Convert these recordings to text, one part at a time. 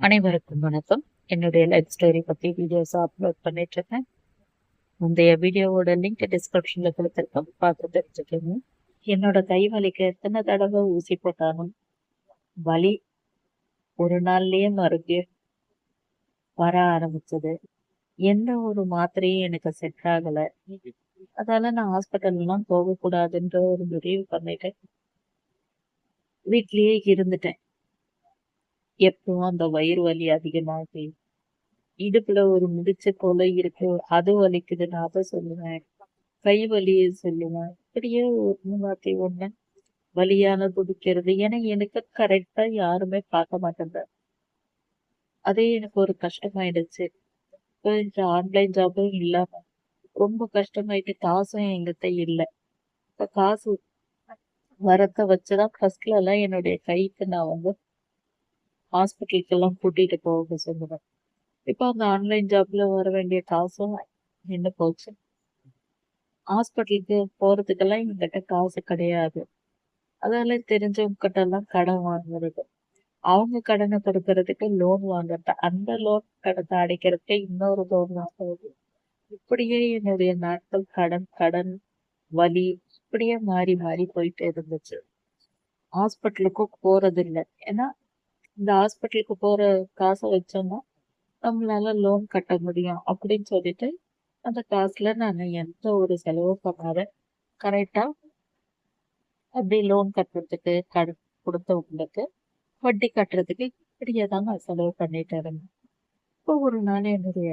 அனைவருக்கும் வணக்கம். என்னுடைய லைஃப் ஸ்டோரி பத்தி வீடியோஸ் அப்லோட் பண்ணிட்டு இருக்கேன். முந்தைய வீடியோவோட லிங்க் டிஸ்கிரிப்ஷன்ல கொடுத்துருக்கேன், பார்த்து தெரிஞ்சுக்கோங்க. என்னோட கை வலிக்கு எத்தனை தடவை ஊசி போட்டாலும் வலி ஒரு நாள்லயே மறுபடியும் வர ஆரம்பிச்சது. எந்த ஒரு மாத்திரையும் எனக்கு செட் ஆகல. அதால நான் ஹாஸ்பிட்டல்லாம் போகக்கூடாதுன்ற ஒரு முடிவு பண்ணிட்டு வீட்லயே இருந்துட்டேன். எப்பவும் அந்த வயிறு வலி அதிகமாகி இடுப்புல ஒரு முடிச்சு போல இருக்கு, அது வலிக்குதுன்னு அதை சொல்லுவேன். கை வலியை சொல்லுவேன். இப்படியே ஒண்ணு மாத்தி ஒண்ணு வலியான துடிக்கிறது. ஏன்னா எனக்கு கரெக்டா யாருமே பார்க்க மாட்டேங்க. அதே எனக்கு ஒரு கஷ்டமாயிடுச்சு. இப்போ இந்த ஆன்லைன் ஜாபும் இல்லாம ரொம்ப கஷ்டமாயிட்டு காசும் என்கிட்ட இல்ல. இப்ப காசு வரத்த வச்சுதான் ஃபர்ஸ்ட்ல எல்லாம் என்னுடைய கைக்கு நான் ஹாஸ்பிட்டலுக்கு எல்லாம் கூட்டிட்டு போக சொல்லுவேன். இப்போ அந்த ஆன்லைன் ஜாப்ல வர வேண்டிய காசும் நின்னு போச்சு. ஹாஸ்பிட்டலுக்கு போறதுக்கெல்லாம் என்கிட்ட காசு கிடையாது. அதனால தெரிஞ்சவங்க கிட்ட எல்லாம் கடன் வாங்குறது. அவங்க கடனை கொடுக்கறதுக்கு லோன் வாங்குறது. அந்த லோன் கடனை அடைக்கிறதுக்கு இன்னொரு லோன் வாங்குறது. இப்படியே என்னுடைய நாட்கள் கடன் கடன் வலி இப்படியே மாறி மாறி போயிட்டே இருந்துச்சு. ஹாஸ்பிட்டலுக்கும் போறது இல்லை. ஏன்னா இந்த ஹாஸ்பிட்டலுக்கு போற காசை வச்சோம்னா நம்மளால லோன் கட்ட முடியும் அப்படின்னு சொல்லிட்டு அந்த காசுல நான் எந்த ஒரு செலவும் பண்ணாத கரெக்டா அப்படி லோன் கட்டுறதுக்கு கடன் கொடுத்தவங்களுக்கு வட்டி கட்டுறதுக்கு இப்படியே தான் நான் செலவு பண்ணிட்டு இருந்தேன். இப்போ ஒரு நாள் என்னுடைய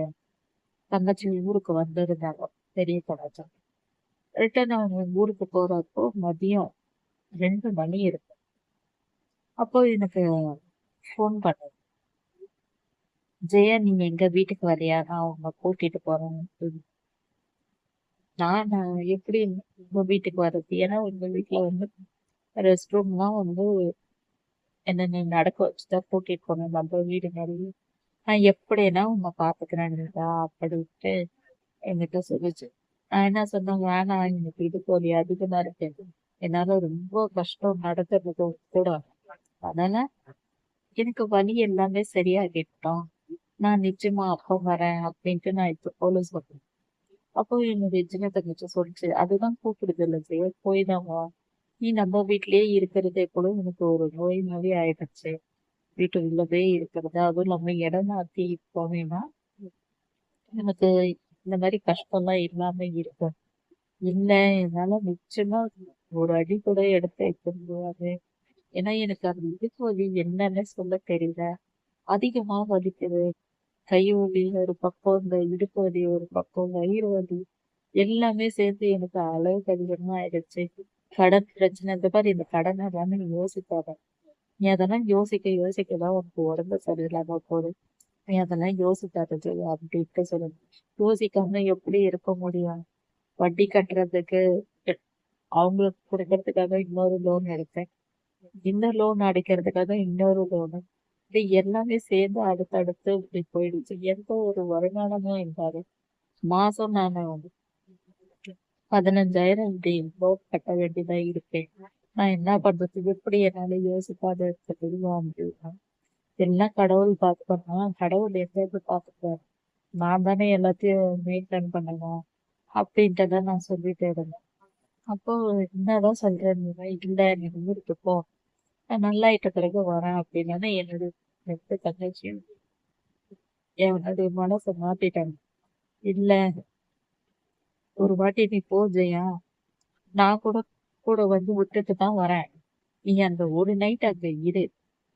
தங்கச்சி ஊருக்கு வந்திருந்தாங்க, பெரிய தங்கச்சி. ரிட்டர்ன் அவங்க ஊருக்கு போறப்போ மதியம் 2 மணி இருக்கு. அப்போ எனக்கு ஃபோன் பண்ணது, ஜெயா நீங்க எங்க வீட்டுக்கு வரியா, நான் உங்களை கூட்டிட்டு போறேன். நான் எப்படி உங்க வீட்டுக்கு வர்றது? ஏன்னா உங்க வீட்டுல ரெஸ்ட் ரூம்லாம் என்ன நீ நடக்க வச்சுதான் கூட்டிட்டு போகணும், நம்ம வீடு மாதிரி. நான் எப்படின்னா உன்னை பாத்துக்கிறேன்டா அப்படின்ட்டு என்கிட்ட சொல்லிச்சு. நான் என்ன சொன்னேன், வேணாம் எனக்கு இடுப்பு வலி அதிகமா இருக்கு, என்னால ரொம்ப கஷ்டம் நடக்கிறது கூட, அதனால எனக்கு வலி எல்லாமே சரியாகிட்டோம், நான் நிச்சயமா அப்போ வரேன் அப்படின்ட்டு நான் இப்போ போல சொல்றேன். அப்போ என்னுடைய சின்ன தங்கச்சி சொல்லிச்சு, அதுதான் கூப்பிடுது இல்லை ஜெய, போய் தான் வா, நீ நம்ம வீட்லயே இருக்கிறதே கூட உனக்கு ஒரு நோய் மாதிரி ஆயிடுச்சு, வீட்டு உள்ளவே இருக்கிறது, அதுவும் இல்லாம இடம் மாத்தி போனேன்னா எனக்கு இந்த மாதிரி கஷ்டம்லாம் இல்லாம இருக்கும். இல்ல என்னால நிச்சயமா ஒரு அடி கூட எடுத்து வைக்க முடியாது. ஏன்னா எனக்கு அந்த இடுப்பு வலி என்னன்னு சொல்ல தெரியல, அதிகமா வலிக்குது. கை வலி ஒரு பக்கம், இந்த இடுப்பு வலி ஒரு பக்கம், வயிறு வலி எல்லாமே சேர்ந்து எனக்கு அளவுக்கு அதிகமா ஆயிடுச்சு. கடன் பிரச்சனை, இந்த மாதிரி இந்த கடனை எல்லாமே நீ யோசிக்காத, நீ அதெல்லாம் யோசிக்க யோசிக்கதான் உனக்கு உடம்பு சரியில்லாம போகுது, நீ அதெல்லாம் யோசிக்காத ஜெயா அப்படின்ட்டு சொல்லணும். யோசிக்காம எப்படி இருக்க முடியும்? வட்டி கட்டுறதுக்கு அவங்களுக்கு கொடுக்கறதுக்காக இன்னொரு லோன் எடுத்தேன், இந்த லோன் அடைக்கிறதுக்காக இன்னொரு லோனு, இது எல்லாமே சேர்ந்து அடுத்தடுத்து இப்படி போயிடுச்சு. எந்த ஒரு வருமானமும் இல்லாது மாசம் நான் 15,000 இப்படி லோன் கட்ட வேண்டியதா இருக்கேன். நான் என்ன பண்றது? எப்படி என்னால யோசிக்காத இருக்க முடியும் அப்படின்னா, எல்லாம் கடவுள் பார்த்துக்கணும்னா கடவுள் எங்கேருந்து பார்த்துக்குவாரு, நான் தானே எல்லாத்தையும் மெயின்டைன் பண்ணணும் அப்படின்ட்டு நான் சொல்லிட்டே இருந்தேன். அப்போ என்னதான் சொல்றேன், இல்ல நீ ஊருக்கு போ, நான் நல்லாயிட்ட பிறகு வரேன் அப்படின்னா என்னுடைய 2 தங்கச்சியும் என்னுடைய மனசை மாத்திட்டாங்க. இல்ல, ஒரு வாட்டி நீ போ ஜெயா, நான் கூட கூட விட்டுட்டு தான் வரேன், நீ அந்த ஒரு நைட் அங்க இரு,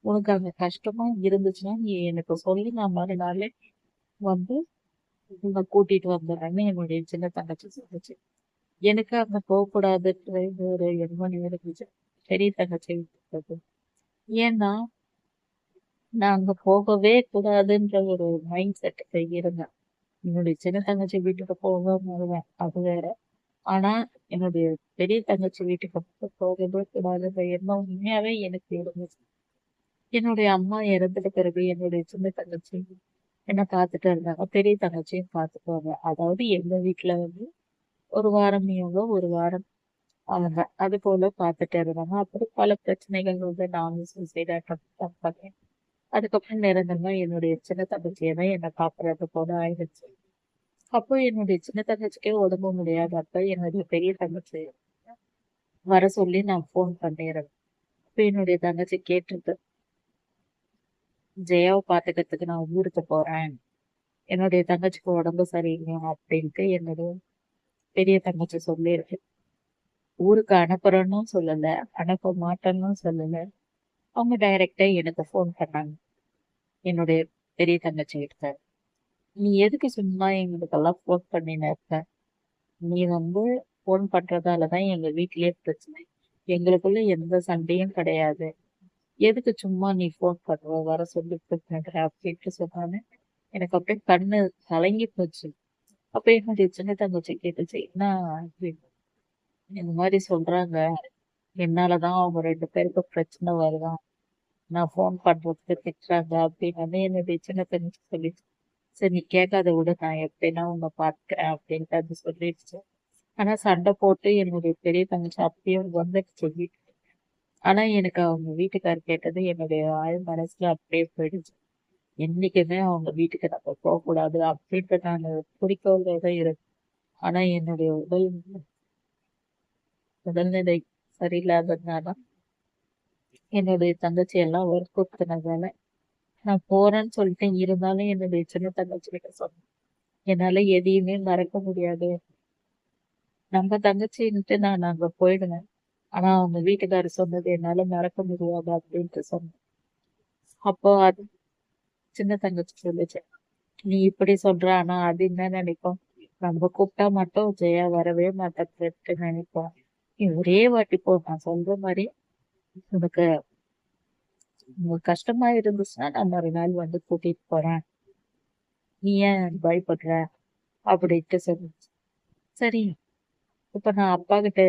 உனக்கு அங்க கஷ்டமா இருந்துச்சுன்னா நீ எனக்கு சொல்லி நான் மறுநாளே வந்து உன்னை கூட்டிட்டு வந்துடுறேன்னு என்னுடைய சின்ன தங்கச்சி சொல்லுச்சு. எனக்கு அங்க போகக்கூடாதுன்ற ஒரு எண்ணம் இருந்துச்சு, பெரிய தங்கச்சி வீட்டுக்கு. ஏன்னா நான் அங்க போகவே கூடாதுன்ற ஒரு மைண்ட் செட்டுக்கு இருந்தேன். என்னுடைய சின்ன தங்கச்சி வீட்டுக்கு போக வருவேன், அது வேற. ஆனா என்னுடைய பெரிய தங்கச்சி வீட்டுக்கு மட்டும் போகவே கூடாதுன்ற எண்ணம் உண்மையாவே எனக்கு இருந்துச்சு. என்னுடைய அம்மா இறந்துட்ட பிறகு என்னுடைய சின்ன தங்கச்சி என்ன பார்த்துட்டு இருந்தாங்க, பெரிய தங்கச்சியும் பார்த்துக்குவாங்க. அதாவது எங்க வீட்டுல ஒரு வாரம் இவங்க, ஒரு வாரம் அவங்க, அது போல பார்த்துட்டு இருந்தாங்க. அப்புறம் பல பிரச்சனைகள் நானும் சூசைட் அட்டம் பண்ணேன். அதுக்கப்புறம் நிரந்தரமா என்னுடைய சின்ன தங்கச்சியை தான் என்னை பாக்குறது போல ஆயிடுச்சு. அப்போ என்னுடைய சின்ன தங்கச்சிக்கே உடம்பு முடியாதப்ப என்னுடைய பெரிய தங்கச்சி வர சொல்லி நான் ஃபோன் பண்ணிடுறேன். அப்ப என்னுடைய தங்கச்சி கேட்டிருக்கு, ஜெயாவை பாத்துக்கிறதுக்கு நான் ஊருக்கு போறேன், என்னுடைய தங்கச்சிக்கு உடம்பு சரியில்லை அப்படின்ட்டு என்னுடைய பெரிய தங்கச்சி சொல்லியிருக்கு. ஊருக்கு அனுப்புறேன்னு சொல்லல, அனுப்ப மாட்டேன்னு சொல்லல. அவங்க டைரக்டா எனக்கு ஃபோன் பண்ணாங்க, என்னுடைய பெரிய தங்கச்சி கிட்ட. நீ எதுக்கு சும்மா எங்களுக்கெல்லாம் ஃபோன் பண்ணின்னு இருக்க? நீ ஃபோன் பண்றதாலதான் எங்க வீட்லயே பிரச்சனை. எங்களுக்குள்ள எந்த சண்டையும் கிடையாது. எதுக்கு சும்மா நீ ஃபோன் பண்ற, வர சொல்லி கூப்பிடுற அப்படின்ட்டு சொன்னான்னு எனக்கு அப்படியே கண்ணு கலங்கி போச்சு. அப்ப என்னுடைய சின்ன தங்கச்சி கேட்டுச்சு, என்ன ஆச்சு? இந்த மாதிரி சொல்றாங்க, என்னாலதான் அவங்க 2 பேருக்கும் பிரச்சனை வருதான், நான் ஃபோன் பண்றதுக்கு திட்டுறாங்க அப்படின்னு என்னுடைய சின்ன தங்கச்சி சொல்லிச்சு. சரி நீ கேட்காத விட, நான் எப்படின்னா உன்னை பாத்துக்கிறேன் அப்படின்ட்டு அது சொல்லிடுச்சு. ஆனா சண்டை போட்டு என்னுடைய பெரிய தங்கச்சி அப்பயும் வந்துடுச்சு. ஆனா எனக்கு அவங்க வீட்டுக்காரர் கேட்டது என்னுடைய ஆழ் மனசுல அப்படியே போயிடுச்சு. என்னைக்குமே அவங்க வீட்டுக்கு நம்ம போகக்கூடாது அப்படின்ட்டு நான் குறிக்கோளோட தான் இருக்கு. ஆனா என்னுடைய உடல்நிலை சரியில்லாததுனால என்னுடைய தங்கச்சி எல்லாம் வற்புறுத்தினதால நான் போறேன்னு சொல்லிட்டு, இருந்தாலும் என்னுடைய சின்ன தங்கச்சி கிட்ட சொன்னேன், என்னால எதையுமே மறக்க முடியாது, நம்ம தங்கச்சின்ட்டு நான் அங்க போயிடுவேன், ஆனா அவங்க வீட்டுக்காரர் சொன்னது என்னால மறக்க முடியாது அப்படின்ட்டு சொன்னேன். அப்போ அது சின்ன தங்கச்சி சொல்லுச்சு, நீ இப்படி சொல்ற, ஆனா அது என்ன நினைப்போம், நம்ம கூப்பிட்டா மட்டும் ஜெயா வரவே மாட்டேன்னு நினைப்போம். நீ ஒரே வாட்டி போ, நான் சொல்ற மாதிரி உனக்கு உங்களுக்கு கஷ்டமா இருந்துச்சுன்னா நான் மறுநாள் கூட்டிட்டு போறேன், நீ ஏன் பயப்படுற அப்படின்ட்டு சொல்லுச்சு. சரி, இப்ப நான் அப்பா கிட்ட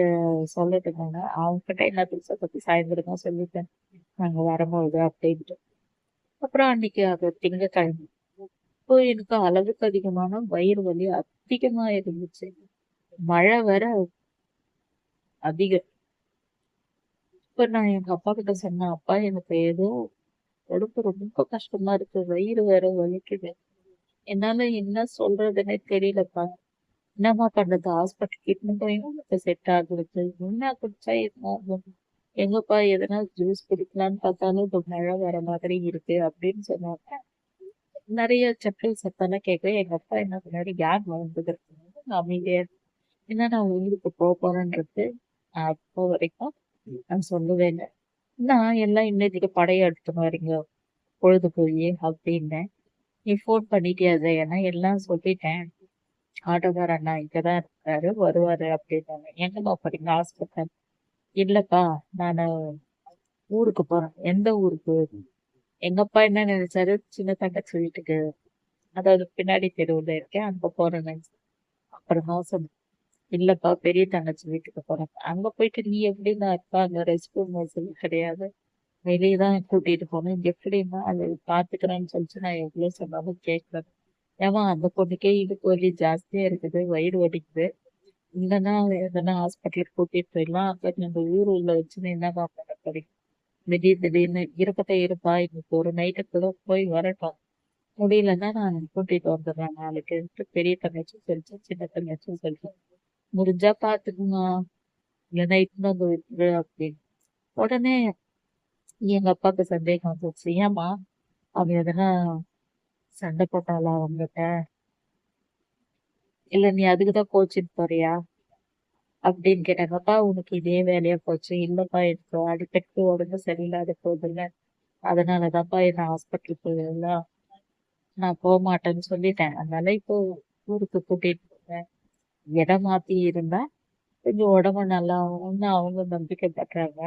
சொல்லிட்டு இருந்தாங்க, அவங்க கிட்ட எல்லாத்தையும் பத்தி சாயந்தரம் தான் சொல்லிட்டேன், நாங்க வரும்போது அப்படின்ட்டு. அப்புறம் அன்னைக்கு அது திங்கட்கிழமை. இப்போ எனக்கு அளவுக்கு அதிகமான வயிறு வலி அதிகமா இருந்துச்சு. மழை வேற அதிகம். இப்ப நான் எங்க அப்பா கிட்ட சொன்னேன், அப்பா எனக்கு ஏதோ உடம்பு ரொம்ப கஷ்டமா இருக்கு, வயிறு வேற வலிக்குது, என்னால என்ன சொல்றதுன்னே தெரியலப்பா, என்னம்மா பண்றது, ஹாஸ்பிட்டல் கிட்னு போயும் எனக்கு செட் ஆகுது, என்ன குடிச்சா என்ன ஆகும், எங்கப்பா எதனா ஜூஸ் குடிக்கலான்னு பார்த்தாலும் இப்ப மழை வர மாதிரி இருக்கு அப்படின்னு சொன்னாங்க. நிறைய செப்பல் சத்தெல்லாம் கேட்க எங்க அப்பா என்ன முன்னாடி கேங் வந்தது, நான் அமைதியா இருந்தேன். ஏன்னா நான் ஊருக்கு போறேன்றது அப்போ வரைக்கும் நான் சொல்லவே இல்லை. நான் எல்லாம் இன்னத்துக்கு படையெடுத்துன்னு வரீங்க பொழுது போய் அப்படின்னேன். நீ ஃபோன் பண்ணிட்டியா ஏன்னா எல்லாம் சொல்லிட்டேன், ஆட்டோக்கார அண்ணா இங்கதான் இருக்காரு, வருவாரு அப்படின்னாங்க. எங்கம்மா போறீங்க, ஹாஸ்பிட்டல்? இல்லப்பா, நானு ஊருக்கு போறேன். எந்த ஊருக்கு? எங்க அப்பா என்ன நினைச்சாரு, சின்ன தங்கச்சி வீட்டுக்கு, அதாவது பின்னாடி தெருவுல இருக்கேன் அங்க போறேன்னு நினைச்சேன். அப்புறம் தான் சொன்னேன், இல்லப்பா பெரிய தங்கச்சி வீட்டுக்கு போறேன். அங்க போயிட்டு நீ எப்படின்னா இருப்பா, அங்க ரெஸ்ட் ரூம் வசதி கிடையாது, வெளியே தான் கூட்டிட்டு போனேன், எப்படின்னா அதை பாத்துக்கிறேன்னு சொல்லிட்டு நான் எவ்வளவு சொன்னாலும் கேட்கல. ஏமா அந்த பொண்ணுக்கே இடுப்பு வலி ஜாஸ்தியா இருக்குது, வயிறு வலிக்குது, இல்லைன்னா எதனா ஹாஸ்பிட்டலுக்கு கூட்டிட்டு போயிடலாம், அப்புறம் நம்ம ஊர் உள்ள வச்சுன்னு என்னதான் பண்ண போறீங்க, திடீர்னு இருக்கட்டும் இருப்பா, இன்னைக்கு ஒரு நைட்டுக்குள்ள போய் வரட்டும், முடியலன்னா நான் கூட்டிட்டு வந்துடுறேன் நாளைக்கு பெரிய தங்கச்சி சொல்லிச்சு, சின்ன தங்கச்சி சொல்லிச்சு. முடிஞ்சா பாத்துக்குங்க, இல்லைன்னா இட்டுன்னு வந்து விட்டுரு அப்படின்னு. உடனே எங்க அப்பாவுக்கு சந்தேகம் வந்துச்சு, ஏம்மா அவ எதனா சண்டை போட்டாளா அவங்ககிட்ட, இல்ல நீ அதுக்குதான் கோச்சிட்டு போறியா அப்படின்னு கேட்டாங்க. அப்பா உனக்கு இதே வேலையா போச்சு? இல்லப்பா, எனக்கு அடிக்கடி உடம்பு சரியில்லாத போதில்ல, அதனாலதான்ப்பா என்ன ஹாஸ்பிட்டல் போயிடலாம், நான் போக மாட்டேன்னு சொல்லிட்டேன், அதனால இப்போ ஊருக்கு கூட்டிட்டு போறேன், இடம் மாத்தி இருந்தா கொஞ்சம் உடம்பு நல்லா ஆகும்னு அவங்க நம்பிக்கைப்படுறாங்க.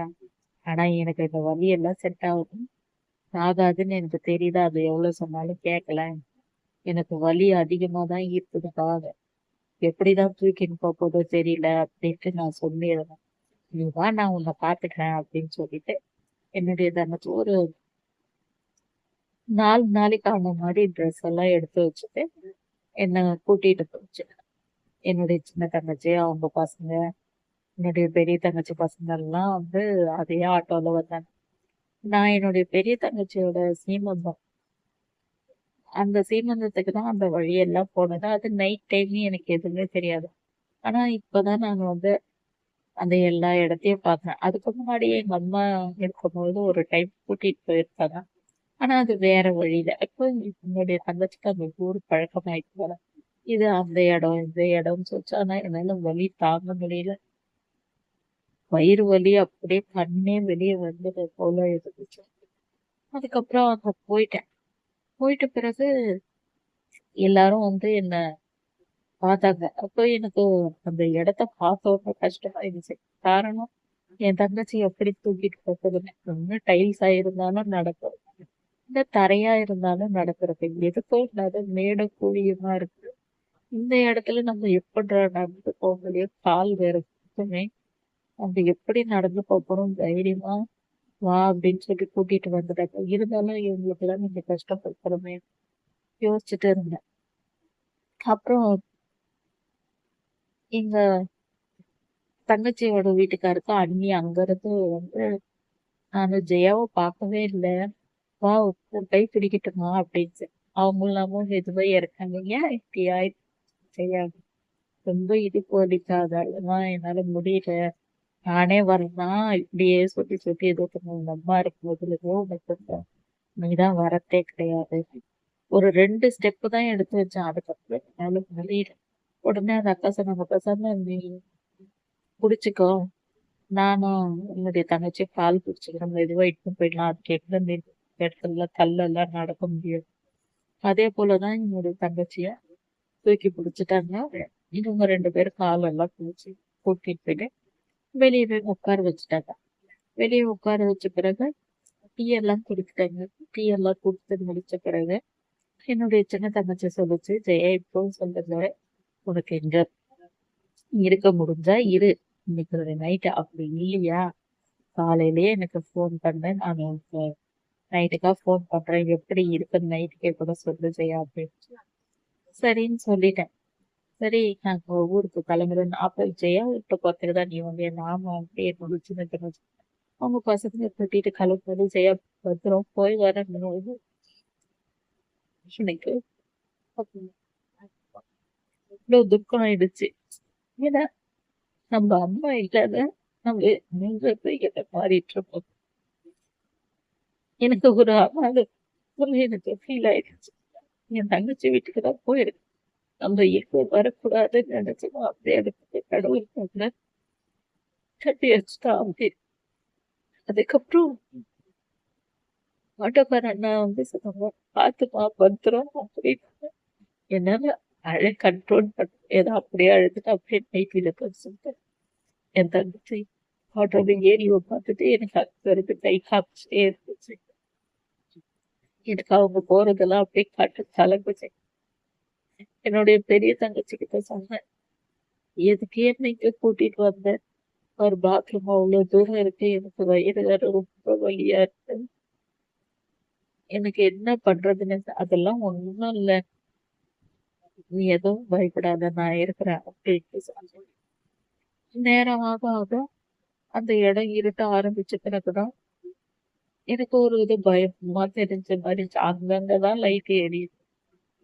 ஆனா எனக்கு இந்த வலி எல்லாம் செட் ஆகும் ஆகாதுன்னு எனக்கு தெரியுது, அது எவ்வளவு சொன்னாலும் கேட்கல, எனக்கு வலி அதிகமா தான் இருக்குதுப்பா, எப்படிதான் தூக்கின்னு போதோ தெரியல அப்படின்ட்டு நான் சொல்லிடுறேன். நீ வா, நான் உன்னை பாத்துக்கிறேன் அப்படின்னு சொல்லிட்டு என்னுடைய தங்கச்சி ஒரு 4 நாளைக்கான மாதிரி ட்ரெஸ் எல்லாம் எடுத்து வச்சுட்டு என்ன கூட்டிட்டு போச்சு. என்னுடைய சின்ன தங்கச்சி, அவங்க பசங்க, என்னுடைய பெரிய தங்கச்சி பசங்க எல்லாம் அதே ஆட்டோல வந்தாங்க. நான் என்னுடைய பெரிய தங்கச்சியோட சீமந்தம். அந்த சீமந்தத்துக்கு தான் அந்த வழியெல்லாம் போனது. அது நைட் டைம் எனக்கு எதுவுமே தெரியாது. ஆனா இப்பதான் நான் வந்து அந்த எல்லா இடத்தையும் பார்த்தேன். அதுக்கு முன்னாடி எங்க அம்மா இருக்கும்போது ஒரு டைம் கூட்டிட்டு போயிருக்காங்க. ஆனா அது வேற வழியில. இப்போ என்னுடைய தங்கச்சிக்கு அந்த ஊர் பழக்கமாயிட்டு போல. இது அந்த இடம், இந்த இடம்னு சொல்லிச்சு. ஆனா என்னால வலி தாங்க முடியல. வயிறு வலி அப்படியே கண்ணே வெளியே வந்தது போல இருந்துச்சு. அதுக்கப்புறம் அங்க போயிட்டேன். போயிட்ட பிறகு எல்லாரும் வந்து என்ன பார்த்தாங்க. அப்போ எனக்கு அந்த இடத்த பார்த்த உடனே கஷ்டமாயிருச்சு. காரணம் என் தங்கச்சி எப்படி தூக்கிட்டு போகுதுன்னு. ஒண்ணு டைல்ஸா இருந்தாலும் நடக்கும். இல்ல தரையா இருந்தாலும் நடக்கிறது. எதுக்கும் இல்லாத மேடு குழியுமா இருக்கு. இந்த இடத்துல நம்ம எப்படிடா நடந்து போக முடியும்? கால் வேற சுத்துமே. நம்ம எப்படி நடந்து போறோம் தைரியமா வா அப்படின்னு சொல்லி கூட்டிட்டு வந்துட்டாங்க. இருந்தாலும் இவங்களுக்கு எல்லாம் நீங்க கஷ்டப்படுத்துறோமே யோசிச்சுட்டு இருந்தேன். அப்புறம் எங்க தங்கச்சியோட வீட்டுக்காருக்கு அண்ணி அங்க இருந்து வந்து நானு ஜெயாவை பார்க்கவே இல்லை. வா உன் கை பிடிக்கட்டுமா அப்படின்னு. அவங்களாமும் மெதுவா இறக்காங்க. ஏன் இப்படி ஆயிடுச்சு ஜெயா? ரொம்ப இடுப்பு வலிக்காதமா என்னால முடியல. நானே வரேன்னா இப்படியே சொல்லி சொல்லி ஏதோ உங்க அம்மா இருக்கும்போது ஏதோ உனக்கு நீதான் வரத்தே கிடையாது. ஒரு 2 ஸ்டெப் தான் எடுத்து வச்சேன். அதுக்கப்புறம் என்னால முடியல. உடனே அந்த அக்கா சொன்னாங்க, பேசாம நீ குடிச்சுக்கோ. நானும் என்னுடைய தங்கச்சி பால் குடிச்சுக்கிறோம். மெதுவா இட்டுன்னு போயிடலாம். அதுக்கு எந்த இடத்துல கல்லெல்லாம் நடக்க முடியும். அதே போலதான் என்னுடைய தங்கச்சிய தூக்கி பிடிச்சிட்டாங்க. இவங்க 2 பேரும் காலெல்லாம் பிடிச்சி கூட்டிட்டு போயிட்டு வெளியே போய் உட்கார வச்சுட்டாங்க. வெளியே உட்கார வச்ச பிறகு டீ எல்லாம் குடிச்சிட்டாங்க. டீ எல்லாம் குடித்து முடிச்ச பிறகு என்னுடைய சின்ன தங்கச்சி சொல்லுச்சு, ஜெயா இப்போ சொல்லுங்க, உனக்கு எங்க இருக்க முடிஞ்சா இரு. இன்னைக்கு நைட்டு அப்படி இல்லையா காலையிலேயே எனக்கு ஃபோன் பண்ணேன். நான் உனக்கு நைட்டுக்கா ஃபோன் பண்றேன். எப்படி இருக்குன்னு நைட்டுக்கே கூட சொல்லு ஜெயா அப்படின்னு. சரின்னு சொல்லிட்டேன். சரி நாங்க ஊருக்கு கிளம்புறேன். அப்ப ஜெயா வீட்டு பக்கத்துல தான் நீ வந்து நாம வந்து என்னோட சின்ன தங்கச்சி அவங்க பசங்க கூட்டிட்டு கிளம்புறது. ஜெயா பத்திரம் போய் வரணும். எனக்கு இவ்வளவு துக்கம் ஆயிடுச்சு. ஏன்னா நம்ம அம்மா இல்லாத நம்ம நீங்கிறது என்ன மாறிட்டு இருப்போம். எனக்கு ஒரு அம்மாவது ஒரு எனக்கு ஃபீல் ஆயிடுச்சு. என் தங்கச்சி வீட்டுக்கு தான் போயிருக்கு. நம்ம எங்க வரக்கூடாதுன்னு நினைச்சோமோ அந்த இடத்துக்கு கடவுள் வந்து கட்டி வச்சுட்டான் அப்படி. அதுக்கப்புறம் ஆட்டோக்கார அண்ணா வந்து சொன்னாங்க, பாத்துமா பத்திரம் அப்படின்னு. என்னால கண்ட்ரோல் பண்ண ஏதோ அப்படியே அழுதுட்டு அப்படியே நைட்டில சொல்லிட்டு என் தங்கச்சி ஆட்டோல ஏறி உட்காந்துட்டு எனக்கு அங்க இருந்து கை காமிச்சிட்டே இருந்துச்சு. எனக்கு அவங்க போறதெல்லாம் அப்படியே காட்டு கலங்குச்சு. என்னுடைய பெரிய தங்கச்சி கிட்ட சொன்னேன், எதுக்கு என்ன இங்க கூட்டிட்டு வந்த? ஒரு பாத்ரூம் அவ்வளவு தூரம் இருக்கு. எனக்கு வயிறு வேற ரொம்ப வலியா இருக்கு. எனக்கு என்ன பண்றதுன்னு அதெல்லாம் ஒண்ணும் இல்ல. நீ எதுவும் பயப்படாத நான் இருக்கிறேன் அப்படின்னு சொன்னேன். நேரமாக ஆக அந்த இடம் இருட்ட ஆரம்பிச்ச பிறகுதான் எனக்கு ஒரு இது பயமா தெரிஞ்ச மாதிரி இருந்துச்சு. அங்கங்கதான் லைட் எரியுது.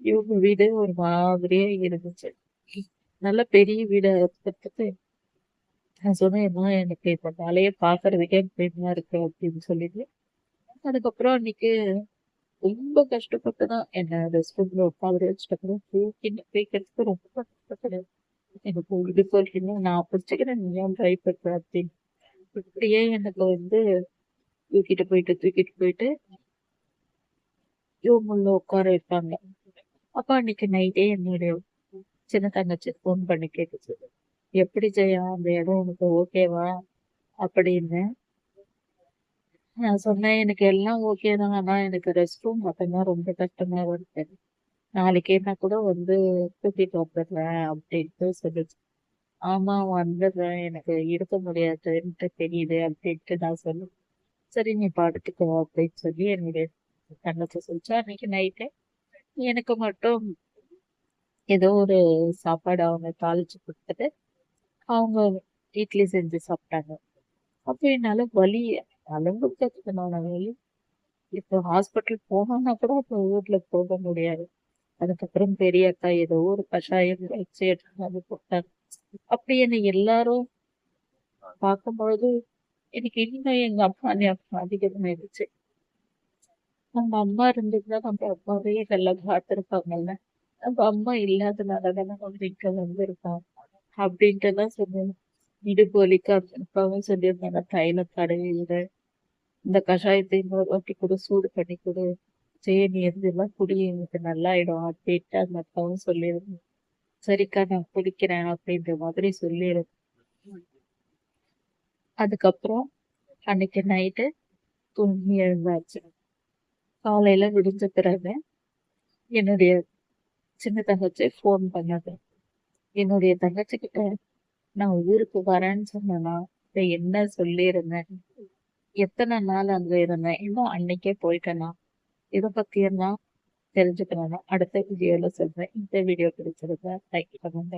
இவங்க வீடு ஒரு மாதிரியே இருந்துச்சு. நல்ல பெரிய வீடா இருக்கிறதுக்கு நான் சொன்னேன், "அம்மா, எனக்கு இந்த மலையை பாக்குறதுக்கே பயமா இருக்கு அப்படின்னு சொல்லிட்டு. அதுக்கப்புறம் அன்னைக்கு ரொம்ப கஷ்டப்பட்டுதான் என்ன ரெஸ்ட் ரூம்ல உட்காந்து வச்சுட்டு தூக்கிட்டு போய்க்கிறதுக்கு ரொம்ப கஷ்டப்பட்டேன். எனக்கு இது சொல்லிட்டு நான் பிடிச்சிக்கிறேன், நீ ஏன் பயப்படுற அப்படின்னு. இப்படியே எனக்கு வந்து தூக்கிட்டு போயிட்டு ரூமுள்ள உட்கார வைப்பாங்க. அப்ப அன்னைக்கு நைட்டே என்னுடைய சின்ன தங்கச்சி ஃபோன் பண்ணி கேட்டுச்சு, எப்படி ஜெயா அந்த இடம் உனக்கு ஓகேவா அப்படின்னு. நான் சொன்னேன், எனக்கு எல்லாம் ஓகே தான். ஆனா எனக்கு ரெஸ்ட் ரூம் மட்டும்தான் ரொம்ப கஷ்டமா வருது. நாளைக்கே நான் கூட வந்து கூட்டிட்டு வந்துடுறேன் அப்படின்ட்டு சொல்லுச்சு. ஆமா வந்துடுறேன், எனக்கு இருக்க முடியாதுன்ட்டு தெரியுது அப்படின்ட்டு நான் சொன்னேன். சரி நீ படுத்துக்கோ அப்படின்னு சொல்லி என்னுடைய தங்கச்சி சொல்லிச்சா. அன்னைக்கு நைட்டு எனக்கு மட்டும் ஏதோ ஒரு சாப்பாடு அவங்க தாளிச்சு கொடுத்துட்டு அவங்க இட்லி செஞ்சு சாப்பிட்டாங்க. அப்ப என்னால வலி அலும்பு இப்போ ஹாஸ்பிட்டல் போகணும்னா கூட இப்போ ஊர்ல போக முடியாது. அதுக்கப்புறம் பெரிய அக்கா ஏதோ ஒரு கஷாயம் வச்சு எடுத்துட்டு வந்து போட்டாங்க. அப்படி என்னை எல்லாரும் பார்க்கும்பொழுது எனக்கு இன்னும் எங்க அம்மா ஞாபகம் அதிகமாயிடுச்சு. நம்ம அம்மா இருந்திருந்தா நம்ம அம்மாவே இதெல்லாம் பார்த்துருப்பாங்கல்ல. நம்ம அம்மா இல்லாதனாலதான் நம்ம இங்க வந்திருக்கோம் அப்படின்ட்டு தான் சொன்னேன். இடுப்பு வலிக்கு அந்த அக்காவும் சொல்லியிருந்தாங்க, தைலம் தடவி விடு, இந்த கஷாயத்தை இன்னொரு வாட்டி கூட சூடு பண்ணி கொடு, நீ இதெல்லாம் குடி, எனக்கு நல்லாயிடும் அப்படின்ட்டு அந்த அக்காவும் சொல்லியிருந்தேன். சரிக்கா நான் குடிக்கிறேன் அப்படின்ற மாதிரி சொல்லியிருந்தேன். அதுக்கப்புறம் அன்னைக்கு நைட்டு தூங்கி எழுந்தாச்சு. காலையில விடிஞ்ச பிறகு என்னுடைய சின்ன தங்கச்சி ஃபோன் பண்ணது. என்னுடைய தங்கச்சி கிட்ட நான் ஊருக்கு வரேன்னு சொன்னேன்னா இதை என்ன சொல்லியிருந்தேன், எத்தனை நாள் அங்க இருந்தேன், இன்னும் அன்னைக்கே போயிட்டேனா, இதை பத்தி எல்லாம் தெரிஞ்சுக்கணும்னா அடுத்த வீடியோல சொல்றேன். இந்த வீடியோ பிடிச்சிருந்தா லைக் பண்ணுங்க.